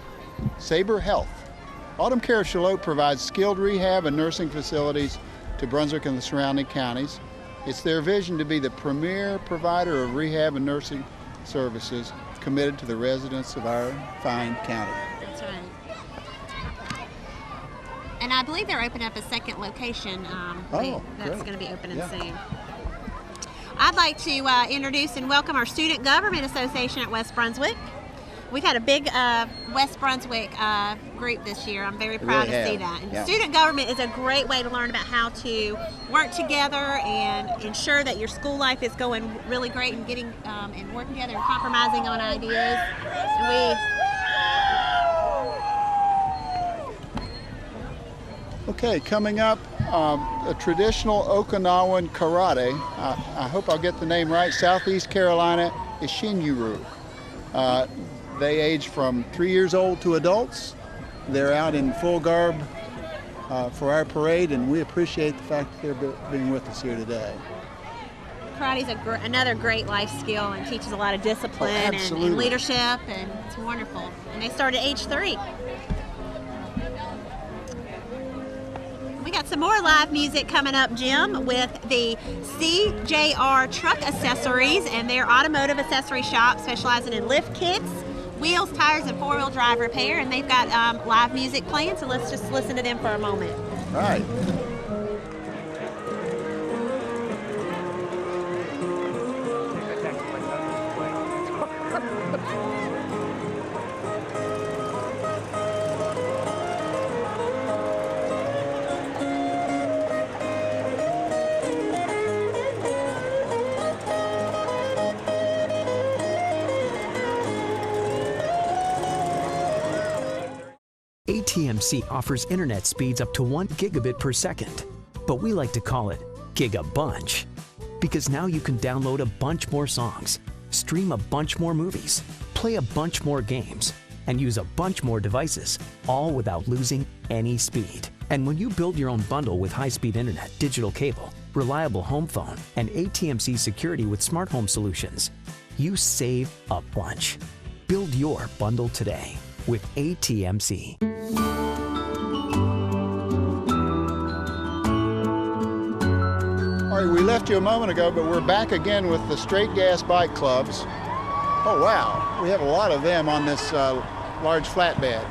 Sabre Health. Autumn Care of Shallotte provides skilled rehab and nursing facilities to Brunswick and the surrounding counties. It's their vision to be the premier provider of rehab and nursing services committed to the residents of our fine county. That's right. And I believe they're opening up a second location that's going to be opening soon. I'd like to introduce and welcome our Student Government Association at West Brunswick. We've had a big West Brunswick group this year. I'm very proud to see that. And Student government is a great way to learn about how to work together and ensure that your school life is going really great and getting and working together and compromising on ideas. And Okay, coming up, a traditional Okinawan karate. I hope I'll get the name right. Southeast Carolina Ishinyuru. They age from 3 years old to adults. They're out in full garb for our parade, and we appreciate the fact that they're being with us here today. Karate is another great life skill and teaches a lot of discipline and leadership, and it's wonderful. And they start at age 3. We got some more live music coming up, Jim, with the CJR Truck Accessories and their automotive accessory shop specializing in lift kits, wheels, tires, and four-wheel drive repair. And they've got live music playing, so let's just listen to them for a moment. All right. ATMC offers internet speeds up to 1 gigabit per second, but we like to call it Gigabunch, because now you can download a bunch more songs, stream a bunch more movies, play a bunch more games, and use a bunch more devices, all without losing any speed. And when you build your own bundle with high-speed internet, digital cable, reliable home phone, and ATMC security with smart home solutions, you save a bunch. Build your bundle today with ATMC. All right, we left you a moment ago, but we're back again with the straight gas bike clubs. Oh wow, we have a lot of them on this large flatbed.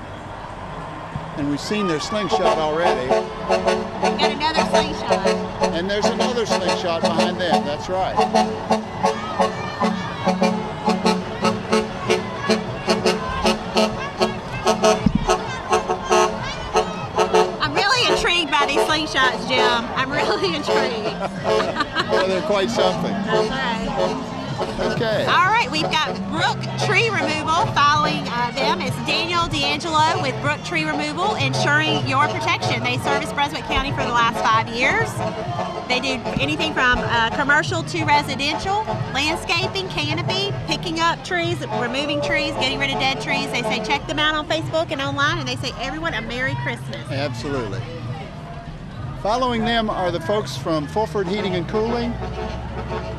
And we've seen their slingshot already. We've got another slingshot. And there's another slingshot behind them, that's right. Slingshots, Jim. I'm really intrigued. Well, they're quite something. That's right. Okay. All right, we've got Brook Tree Removal following them. It's Daniel D'Angelo with Brook Tree Removal, ensuring your protection. They service Brunswick County for the last 5 years. They do anything from commercial to residential, landscaping, canopy, picking up trees, removing trees, getting rid of dead trees. They say check them out on Facebook and online, and they say everyone a Merry Christmas. Absolutely. Following them are the folks from Fulford Heating and Cooling.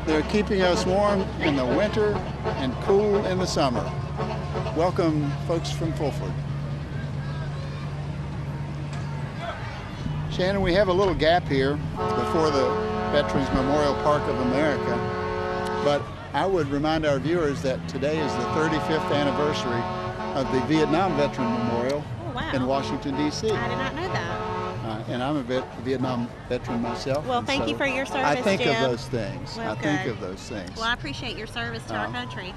They're keeping us warm in the winter and cool in the summer. Welcome, folks from Fulford. Shannon, we have a little gap here before the Veterans Memorial Park of America, but I would remind our viewers that today is the 35th anniversary of the Vietnam Veteran Memorial in Washington, D.C. I did not know that. And I'm a Vietnam veteran myself. Well, thank you for your service, I think Jim. of those things. Well, I think of those things. Well, I appreciate your service to our country.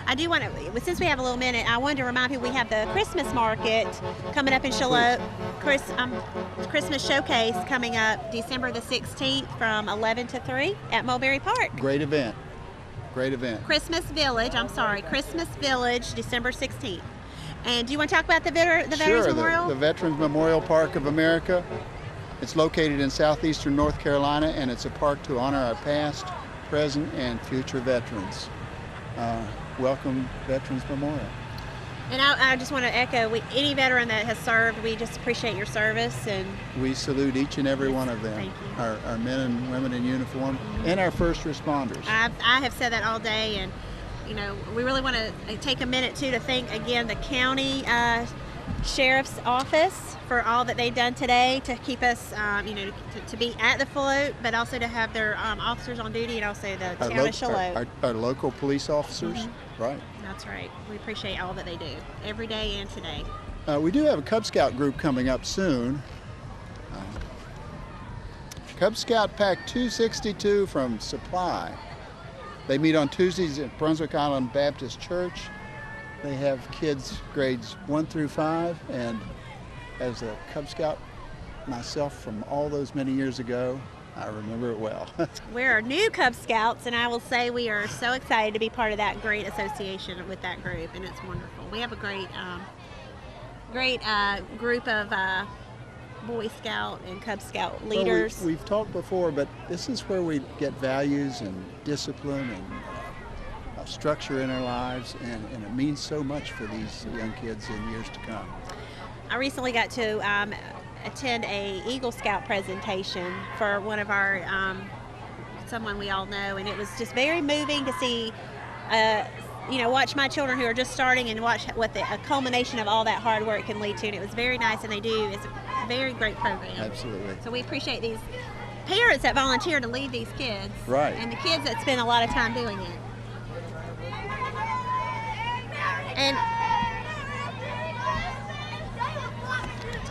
I do want to, since we have a little minute, I wanted to remind people we have the Christmas market coming up in Shallotte. Christmas showcase coming up December the 16th from 11 to 3 at Mulberry Park. Great event. Great event. Christmas Village, December 16th. And do you want to talk about the Veterans Memorial? The Veterans Memorial Park of America. It's located in southeastern North Carolina, and it's a park to honor our past, present, and future veterans. Welcome, Veterans Memorial. And I just want to echo, any veteran that has served, we just appreciate your service. And we salute each and every one of them. Thank you. Our men and women in uniform, and our first responders. I have said that all day, and you know, we really want to take a minute too to thank again the county sheriff's office for all that they've done today to keep us, to be at the float, but also to have their officers on duty, and also the town of Shallotte. Our local police officers, right? That's right. We appreciate all that they do every day and today. We do have a Cub Scout group coming up soon. Cub Scout Pack 262 from Supply. They meet on Tuesdays at Brunswick Island Baptist Church. They have kids grades 1 through 5, and as a Cub Scout myself from all those many years ago, I remember it well. We're new Cub Scouts, and I will say we are so excited to be part of that great association with that group, and it's wonderful. We have a great group of Boy Scout and Cub Scout leaders. Well, we've talked before, but this is where we get values and discipline and structure in our lives, and it means so much for these young kids in years to come. I recently got to attend a Eagle Scout presentation for one of our someone we all know, and it was just very moving to see watch my children who are just starting and watch what a culmination of all that hard work can lead to, and it was very nice, and it's a very great program. Absolutely. So we appreciate these parents that volunteer to lead these kids, right, and the kids that spend a lot of time doing it.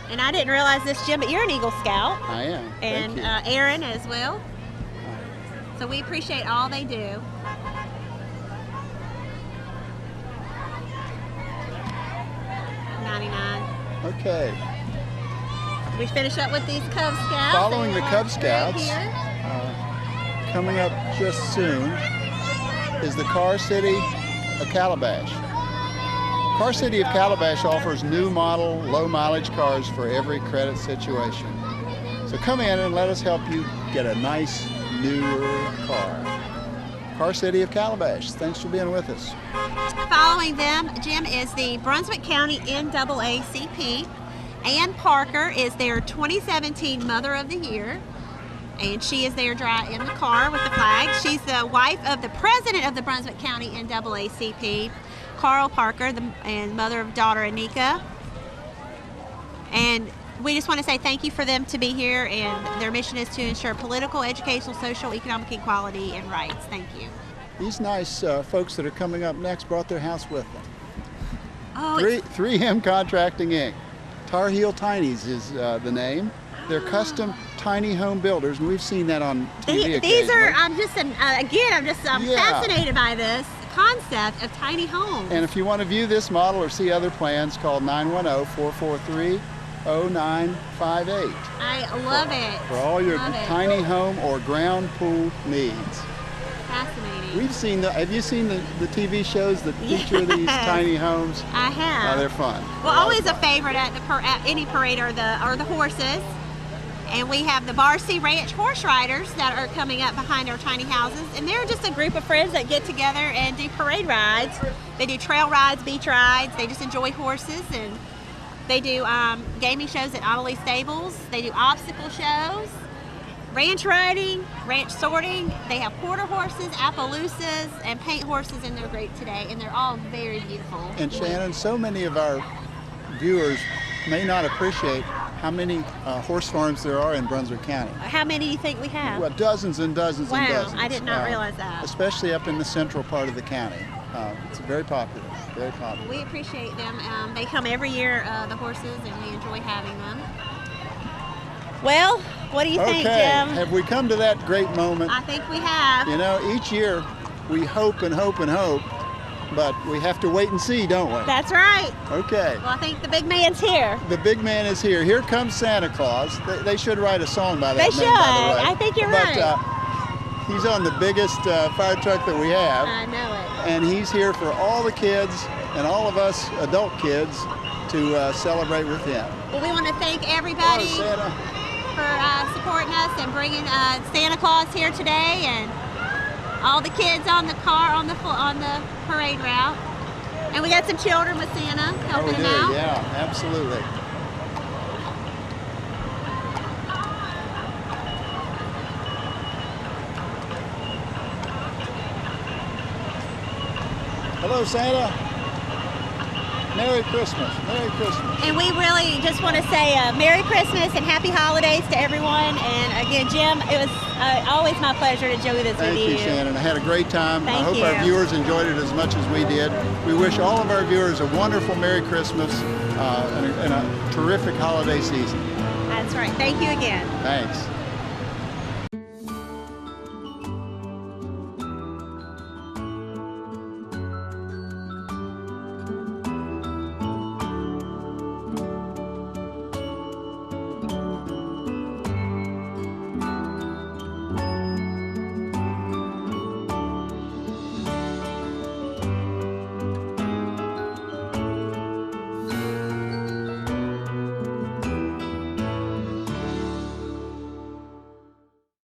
And I didn't realize this, Jim, but you're an Eagle Scout. I am. And Thank you. Aaron as well. So we appreciate all they do. Okay. We finish up with these Cub Scouts. Following the Cub Scouts, coming up just soon is the Car City of Calabash. Car City of Calabash offers new model, low mileage cars for every credit situation. So come in and let us help you get a nice, newer car. Car City of Calabash, thanks for being with us. Following them, Jim, is the Brunswick County NAACP. Ann Parker is their 2017 Mother of the Year, and she is there in the car with the flag. She's the wife of the president of the Brunswick County NAACP, Carl Parker, and mother of daughter Anika. And we just want to say thank you for them to be here, and their mission is to ensure political, educational, social, economic equality, and rights. Thank you. These nice folks that are coming up next brought their house with them. Oh, 3M Contracting Inc. Tar Heel Tinies is the name. They're custom tiny home builders, and we've seen that on TV These are, I'm fascinated by this concept of tiny homes. And if you want to view this model or see other plans, call 910-443-0958. I love it. For all your tiny home or ground pool needs. Fascinating. We've seen have you seen the TV shows that feature these tiny homes? I have. Oh, they're fun. Well, always a favorite at any parade are the horses. And we have the Barcy Ranch horse riders that are coming up behind our tiny houses. And they're just a group of friends that get together and do parade rides. They do trail rides, beach rides. They just enjoy horses. And they do gaming shows at Amelie Stables. They do obstacle shows, ranch riding, ranch sorting. They have quarter horses, Appaloosas, and paint horses, and they're great today. And they're all very beautiful. And Shannon, so many of our viewers may not appreciate how many horse farms there are in Brunswick County. How many do you think we have? Well, dozens and dozens and dozens. Wow, I did not realize that. Especially up in the central part of the county. It's very popular, very popular. We appreciate them. They come every year, the horses, and we enjoy having them. Well, what do you think, Jim? Have we come to that great moment? I think we have. You know, each year we hope and hope and hope, but we have to wait and see, don't we? That's right. Okay. Well, I think the big man's here. The big man is here. Here comes Santa Claus. They should write a song by that name, by the way. I think you're right. He's on the biggest fire truck that we have. I know it. And he's here for all the kids and all of us adult kids to celebrate with him. Well, we want to thank everybody for supporting us and bringing Santa Claus here today, and all the kids on the car on the parade route. And we got some children with Santa helping him out. Yeah, absolutely. Hello, Santa. Merry Christmas. Merry Christmas. And we really just want to say Merry Christmas and Happy Holidays to everyone. And again, Jim, it was always my pleasure to do this with you. Thank you, Shannon. I had a great time. Thank I hope you. our viewers enjoyed it as much as we did. We wish all of our viewers a wonderful Merry Christmas and a terrific holiday season. That's right. Thank you again. Thanks.